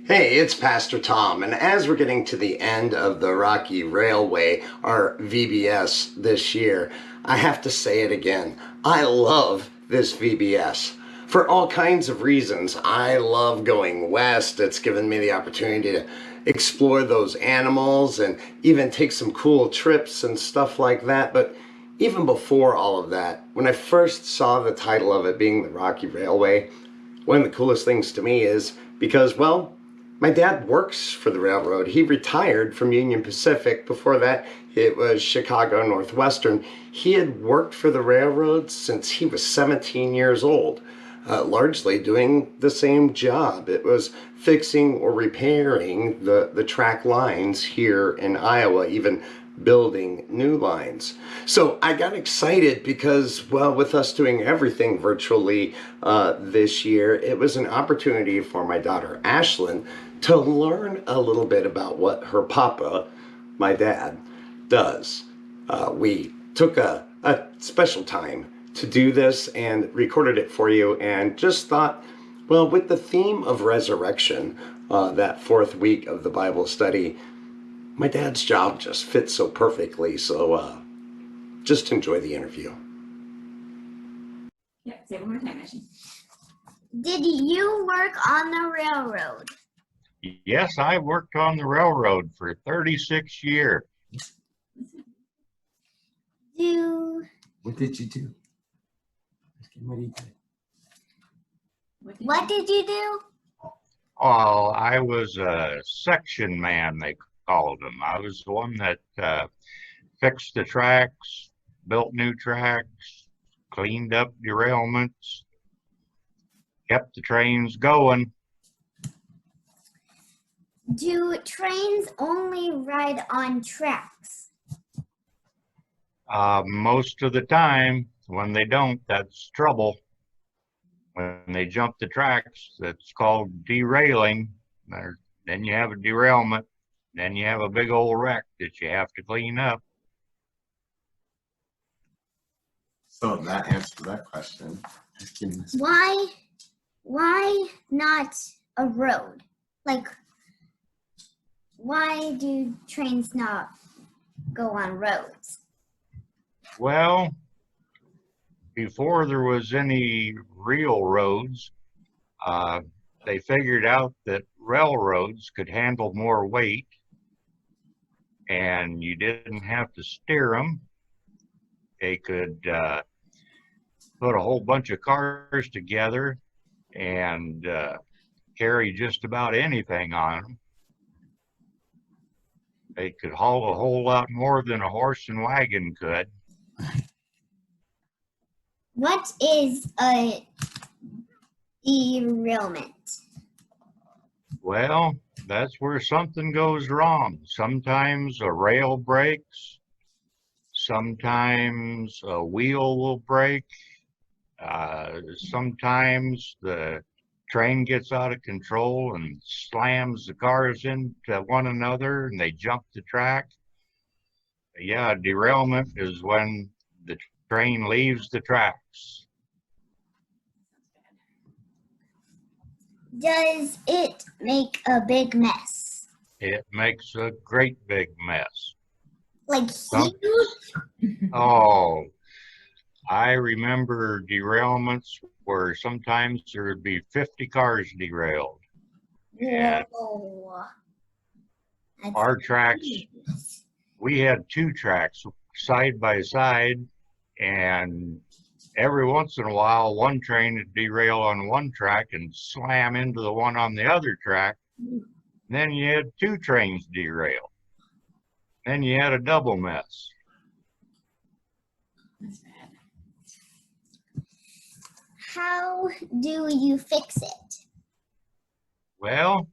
Hey, it's Pastor Tom, and as we're getting to the end of the Rocky Railway, our VBS this year, I have to say it again. I love this VBS for all kinds of reasons. I love going west. It's given me the opportunity to explore those animals and even take some cool trips and stuff like that. But even before all of that, when I first saw the title of it being the Rocky Railway, one of the coolest things to me is because, well, my dad works for the railroad. He retired from Union Pacific. Before that, it was Chicago Northwestern. He had worked for the railroad since he was 17 years old, largely doing the same job. It was fixing or repairing the track lines here in Iowa, even building new lines. So I got excited because, well, with us doing everything virtually this year, it was an opportunity for my daughter Ashlyn to learn a little bit about what her papa, my dad, does. We took a special time to do this and recorded it for you, and just thought, well, with the theme of resurrection, that fourth week of the Bible study, my dad's job just fits so perfectly. So just enjoy the interview. Yeah, say it one more time, Ashley. Did you work on the railroad? Yes, I worked on the railroad for 36 years. What did you do? What did you do? What did you do? Oh, I was a section man, they called them. I was the one that fixed the tracks, built new tracks, cleaned up derailments, kept the trains going. Do trains only ride on tracks? Most of the time, when they don't, that's trouble. When they jump the tracks, that's called derailing. Then you have a derailment. Then you have a big old wreck that you have to clean up. So that answers that question. Why not a road? Like, why do trains not go on roads? Well, before there was any real roads, they figured out that railroads could handle more weight and you didn't have to steer them. They could put a whole bunch of cars together and carry just about anything on them. They could haul a whole lot more than a horse and wagon could. What is a derailment? Well, that's where something goes wrong. Sometimes a rail breaks. Sometimes a wheel will break. Sometimes the train gets out of control and slams the cars into one another and they jump the track. Yeah, derailment is when the train leaves the tracks. Does it make a big mess? It makes a great big mess. Like Some- huge? Oh, I remember derailments where sometimes there would be 50 cars derailed. And Whoa. That's our tracks, huge. we had two tracks side by side, and every once in a while, one train would derail on one track and slam into the one on the other track. Then you had two trains derail. Then you had a double mess. That's bad. How do you fix it? Well,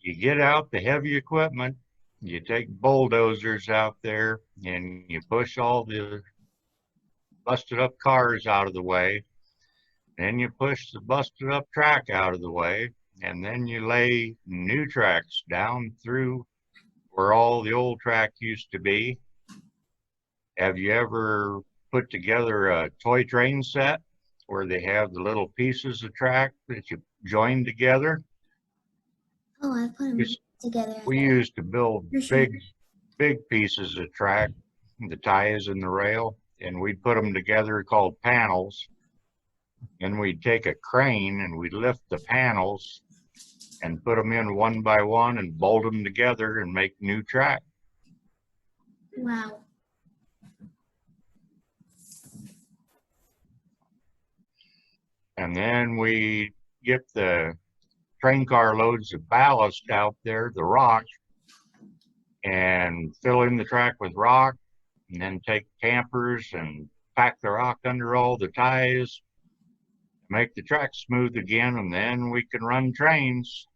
you get out the heavy equipment, you take bulldozers out there, and you push all the busted up cars out of the way. Then you push the busted up track out of the way, and then you lay new tracks down through where all the old track used to be. Have you ever put together a toy train set where they have the little pieces of track that you join together? Oh, I put them Yes. together. We used to build For sure. big pieces of track, the ties and the rail, and we'd put them together called panels. And we'd take a crane and we'd lift the panels and put them in one by one and bolt them together and make new track. Wow. And then we get the train car loads of ballast out there, the rock, and fill in the track with rock, and then take campers and pack the rock under all the ties, make the track smooth again, and then we can run trains.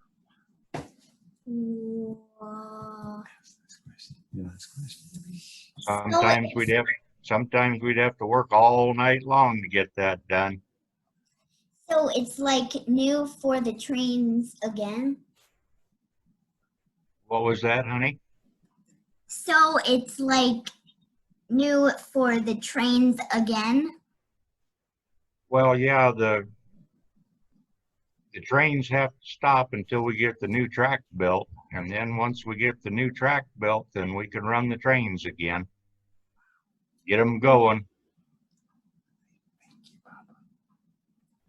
Wow. Yeah, that's a question. Sometimes we'd have to work all night long to get that done. So it's like new for the trains again? What was that, honey? So it's like new for the trains again? Well, yeah, the trains have to stop until we get the new track built. And then once we get the new track built, then we can run the trains again. Get them going.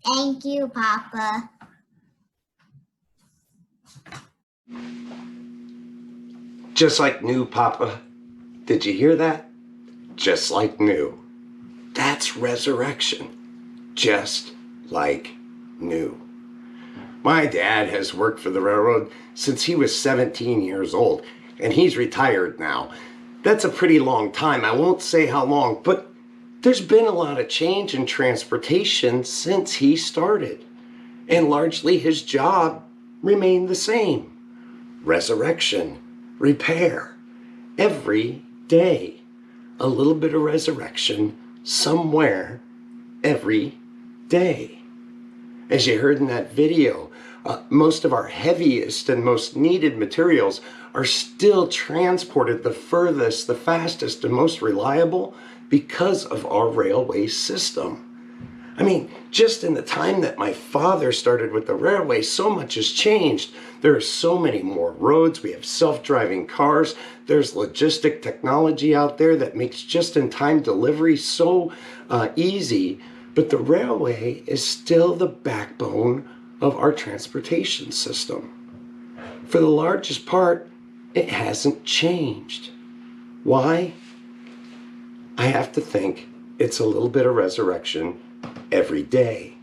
Thank you, Papa. Just like new, Papa. Did you hear that? Just like new. That's resurrection. Just like new. My dad has worked for the railroad since he was 17 years old, and he's retired now. That's a pretty long time. I won't say how long, but there's been a lot of change in transportation since he started, and largely his job remained the same. Resurrection, repair, every day. A little bit of resurrection somewhere every day. As you heard in that video, most of our heaviest and most needed materials are still transported the furthest, the fastest, and most reliable because of our railway system. I mean, just in the time that my father started with the railway, so much has changed. There are so many more roads. We have self-driving cars. There's logistic technology out there that makes just-in-time delivery so easy. But the railway is still the backbone of our transportation system. For the largest part, it hasn't changed. Why? I have to think it's a little bit of resurrection every day.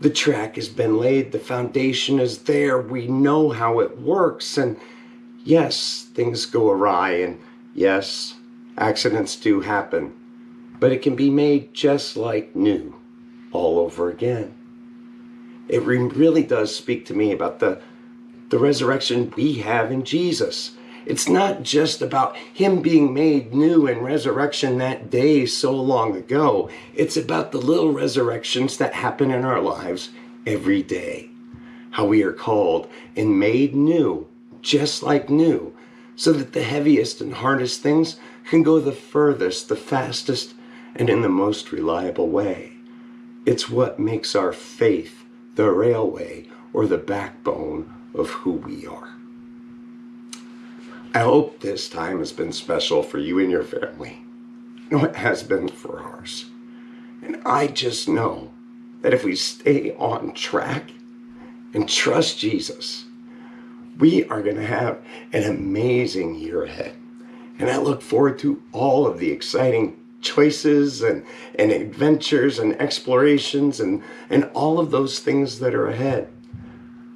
The track has been laid, the foundation is there, we know how it works, and yes, things go awry, and yes, accidents do happen, but it can be made just like new all over again. It really does speak to me about the resurrection we have in Jesus. It's not just about him being made new in resurrection that day so long ago. It's about the little resurrections that happen in our lives every day. How we are called and made new, just like new, so that the heaviest and hardest things can go the furthest, the fastest, and in the most reliable way. It's what makes our faith the railway or the backbone of who we are. I hope this time has been special for you and your family. It has been for ours. And I just know that if we stay on track and trust Jesus, we are going to have an amazing year ahead. And I look forward to all of the exciting choices and adventures and explorations and all of those things that are ahead.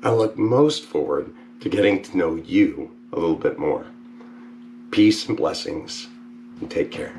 I look most forward to getting to know you a little bit more. Peace and blessings, and take care.